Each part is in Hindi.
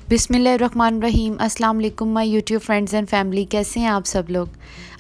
बिस्मिल्लाहिर्रहमानिर्रहीम। अस्सलाम वालेकुम my YouTube friends and family, कैसे हैं आप सब लोग।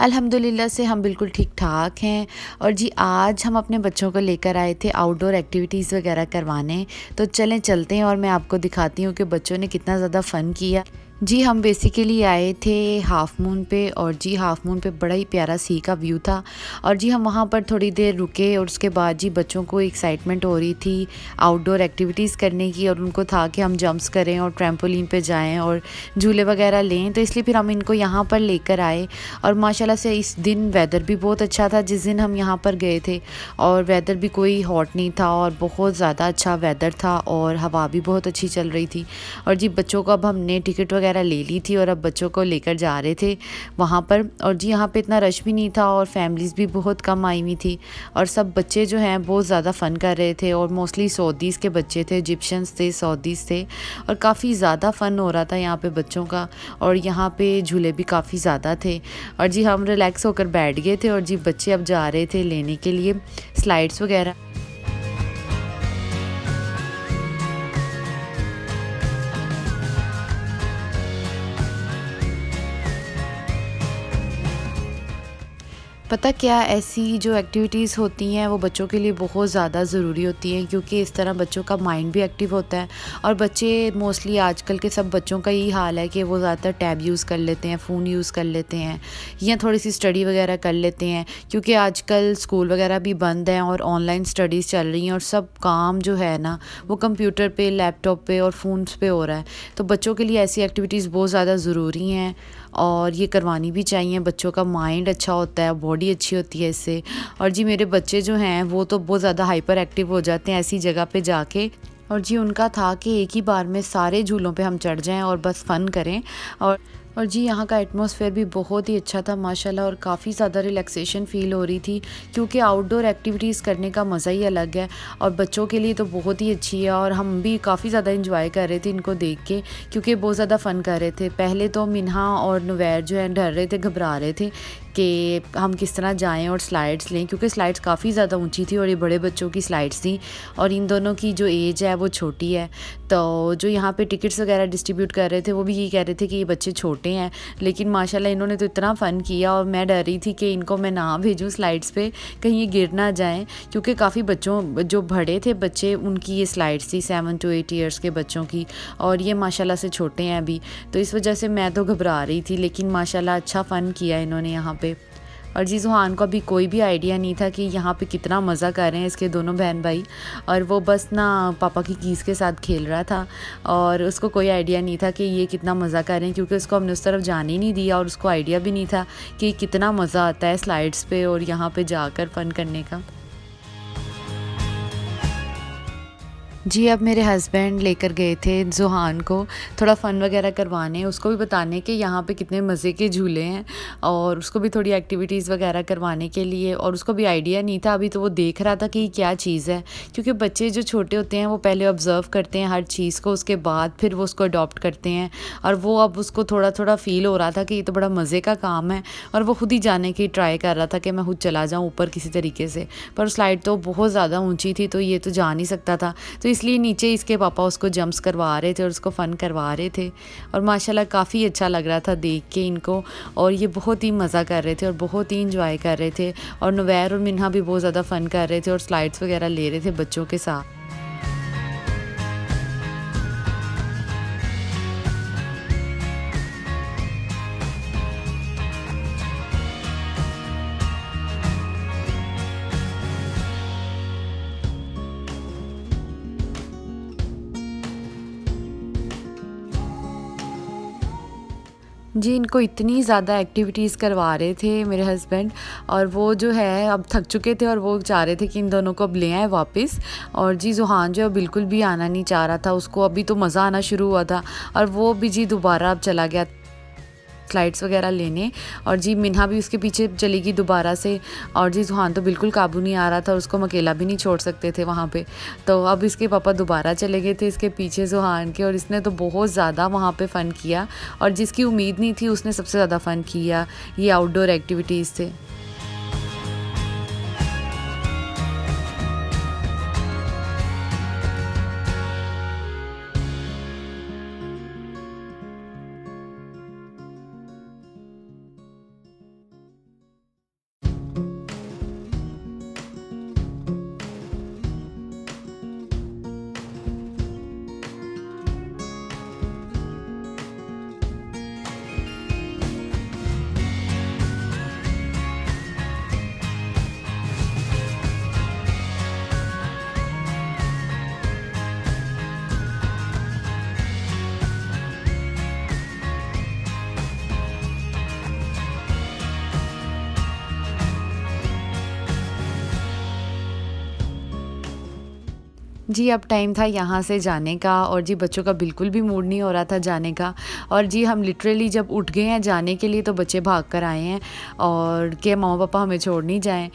अल्हम्दुलिल्लाह से हम बिल्कुल ठीक ठाक हैं। और जी आज हम अपने बच्चों को लेकर आए थे आउटडोर एक्टिविटीज़ वगैरह करवाने। तो चलते हैं और मैं आपको दिखाती हूँ कि बच्चों ने कितना ज़्यादा फ़न किया। जी हम बेसिकली आए थे हाफ़ मून पे, और जी हाफ़ मून पे बड़ा ही प्यारा सी का व्यू था। और जी हम वहाँ पर थोड़ी देर रुके और उसके बाद जी बच्चों को एक्साइटमेंट हो रही थी आउटडोर एक्टिविटीज़ करने की, और उनको था कि हम जंप्स करें और ट्रैम्पोलिन पे जाएं और झूले वगैरह लें। तो इसलिए फिर हम इनको यहाँ पर लेकर आए। और माशाल्लाह से इस दिन वेदर भी बहुत अच्छा था जिस दिन हम यहाँ पर गए थे, और वेदर भी कोई हॉट नहीं था और बहुत ज़्यादा अच्छा वेदर था, और हवा भी बहुत अच्छी चल रही थी। और जी बच्चों को अब हमने टिकट वगैरह ले ली थी और अब बच्चों को लेकर जा रहे थे वहाँ पर। और जी यहाँ पे इतना रश भी नहीं था और फैमिलीज़ भी बहुत कम आई हुई थी, और सब बच्चे जो हैं बहुत ज़्यादा फ़न कर रहे थे। और मोस्टली सऊदीज़ के बच्चे थे, इजिप्शियंस थे, सऊदीज़ थे, और काफ़ी ज़्यादा फ़न हो रहा था यहाँ पे बच्चों का। और यहाँ पे झूले भी काफ़ी ज़्यादा थे। और जी हम रिलैक्स होकर बैठ गए थे, और जी बच्चे अब जा रहे थे लेने के लिए स्लाइड्स वगैरह। पता क्या, ऐसी जो एक्टिविटीज़ होती हैं वो बच्चों के लिए बहुत ज़्यादा ज़रूरी होती हैं, क्योंकि इस तरह बच्चों का माइंड भी एक्टिव होता है। और बच्चे मोस्टली आजकल के सब बच्चों का यही हाल है कि वो ज़्यादातर टैब यूज़ कर लेते हैं, फ़ोन यूज़ कर लेते हैं, या थोड़ी सी स्टडी वगैरह कर लेते हैं, क्योंकि आजकल स्कूल वगैरह भी बंद हैं और ऑनलाइन स्टडीज़ चल रही हैं, और सब काम जो है ना वो कंप्यूटर पे, लैपटॉप पे और फ़ोन्स पे हो रहा है। तो बच्चों के लिए ऐसी एक्टिविटीज़ बहुत ज़्यादा ज़रूरी हैं और ये करवानी भी चाहिए। बच्चों का माइंड अच्छा होता है, बॉडी अच्छी होती है इससे। और जी मेरे बच्चे जो हैं वो तो बहुत ज़्यादा हाइपर एक्टिव हो जाते हैं ऐसी जगह पे जाके। और जी उनका था कि एक ही बार में सारे झूलों पे हम चढ़ जाएं और बस फ़न करें। और जी यहाँ का एटमॉस्फेयर भी बहुत ही अच्छा था माशाल्लाह, और काफ़ी ज़्यादा रिलैक्सेशन फ़ील हो रही थी, क्योंकि आउटडोर एक्टिविटीज़ करने का मज़ा ही अलग है। और बच्चों के लिए तो बहुत ही अच्छी है, और हम भी काफ़ी ज़्यादा इंजॉय कर रहे थे इनको देख के, क्योंकि बहुत ज़्यादा फ़न कर रहे थे। पहले तो मिन्हा और नुवैर जो है डर रहे थे, घबरा रहे थे कि हम किस तरह जाएं और स्लाइड्स लें, क्योंकि स्लाइड्स काफ़ी ज़्यादा ऊंची थी और ये बड़े बच्चों की स्लाइड्स थी, और इन दोनों की जो एज है वो छोटी है। तो जो यहाँ पे टिकट्स वगैरह डिस्ट्रीब्यूट कर रहे थे वो भी यही कह रहे थे कि ये बच्चे छोटे हैं, लेकिन माशाल्लाह इन्होंने तो इतना फ़न किया। और मैं डर रही थी कि इनको मैं ना भेजूँ स्लाइड्स पे, कहीं ये गिर ना जाएं, क्योंकि काफ़ी बच्चों जो बड़े थे बच्चे उनकी ये स्लाइड्स थी 7 to 8 ईयर्स के बच्चों की, और ये माशाल्लाह से छोटे हैं अभी। तो इस वजह से मैं तो घबरा रही थी, लेकिन माशाल्लाह अच्छा फ़न किया इन्होंने यहाँ पे। और जी ज़ुहान को अभी कोई भी आइडिया नहीं था कि यहाँ पे कितना मज़ा कर रहे हैं इसके दोनों बहन भाई, और वो बस ना पापा की कीज़ के साथ खेल रहा था, और उसको कोई आइडिया नहीं था कि ये कितना मज़ा कर रहे हैं, क्योंकि उसको हमने उस तरफ जाने ही नहीं दिया, और उसको आइडिया भी नहीं था कि कितना मज़ा आता है स्लाइड्स पे और यहाँ पे जाकर फ़न करने का। जी अब मेरे हस्बैंड लेकर गए थे ज़ुहान को थोड़ा फ़न वगैरह करवाने, उसको भी बताने कि यहाँ पे कितने मज़े के झूले हैं, और उसको भी थोड़ी एक्टिविटीज़ वगैरह करवाने के लिए। और उसको भी आइडिया नहीं था, अभी तो वो देख रहा था कि ये क्या चीज़ है, क्योंकि बच्चे जो छोटे होते हैं वो पहले ऑब्ज़र्व करते हैं हर चीज़ को, उसके बाद फिर वो उसको अडॉप्ट करते हैं। और वो अब उसको थोड़ा थोड़ा फ़ील हो रहा था कि ये तो बड़ा मज़े का काम है, और वो खुद ही जाने की ट्राई कर रहा था कि मैं खुद चला जाऊँ ऊपर किसी तरीके से। पर स्लाइड तो बहुत ज़्यादा ऊँची थी, तो ये तो जा नहीं सकता था, तो इसलिए नीचे इसके पापा उसको जंप्स करवा रहे थे और उसको फ़न करवा रहे थे। और माशाल्लाह काफ़ी अच्छा लग रहा था देख के इनको, और ये बहुत ही मज़ा कर रहे थे और बहुत ही इंजॉय कर रहे थे। और नुवैर और मिन्हा भी बहुत ज़्यादा फ़न कर रहे थे और स्लाइड्स वगैरह ले रहे थे बच्चों के साथ। जी, इनको इतनी ज़्यादा एक्टिविटीज़ करवा रहे थे मेरे हस्बैंड, और वो जो है अब थक चुके थे, और वो चाह रहे थे कि इन दोनों को अब ले आएँ वापस। और जी ज़ुहान जो है बिल्कुल भी आना नहीं चाह रहा था, उसको अभी तो मज़ा आना शुरू हुआ था, और वो भी जी दोबारा अब चला गया स्लाइड्स वगैरह लेने। और जी मिन्हा भी उसके पीछे चली गई दोबारा से, और जी ज़ुहान तो बिल्कुल काबू नहीं आ रहा था, उसको हम अकेला भी नहीं छोड़ सकते थे वहाँ पे। तो अब इसके पापा दोबारा चले गए थे इसके पीछे ज़ुहान के, और इसने तो बहुत ज़्यादा वहाँ पे फ़न किया, और जिसकी उम्मीद नहीं थी उसने सबसे ज़्यादा फ़न किया ये आउटडोर एक्टिविटीज़ से। जी, अब टाइम था यहाँ से जाने का और जी बच्चों का बिल्कुल भी मूड नहीं हो रहा था जाने का और जी हम लिटरली जब उठ गए हैं जाने के लिए तो बच्चे भाग कर आए हैं और कि मम्मा-पापा हमें छोड़ नहीं जाएँ।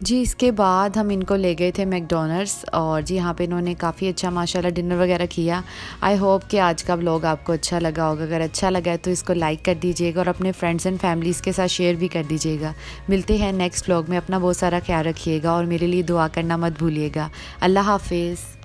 जी, इसके बाद हम इनको ले गए थे मैकडॉनल्ड्स और जी यहाँ पे इन्होंने काफ़ी अच्छा माशाल्लाह डिनर वगैरह किया। आई होप कि आज का व्लॉग आपको अच्छा लगा होगा। अगर अच्छा लगा है तो इसको लाइक कर दीजिएगा और अपने फ्रेंड्स एंड फैमिलीज़ के साथ शेयर भी कर दीजिएगा। मिलते हैं नेक्स्ट व्लॉग में। अपना बहुत सारा ख्याल रखिएगा और मेरे लिए दुआ करना मत भूलिएगा। अल्लाह हाफ़िज़।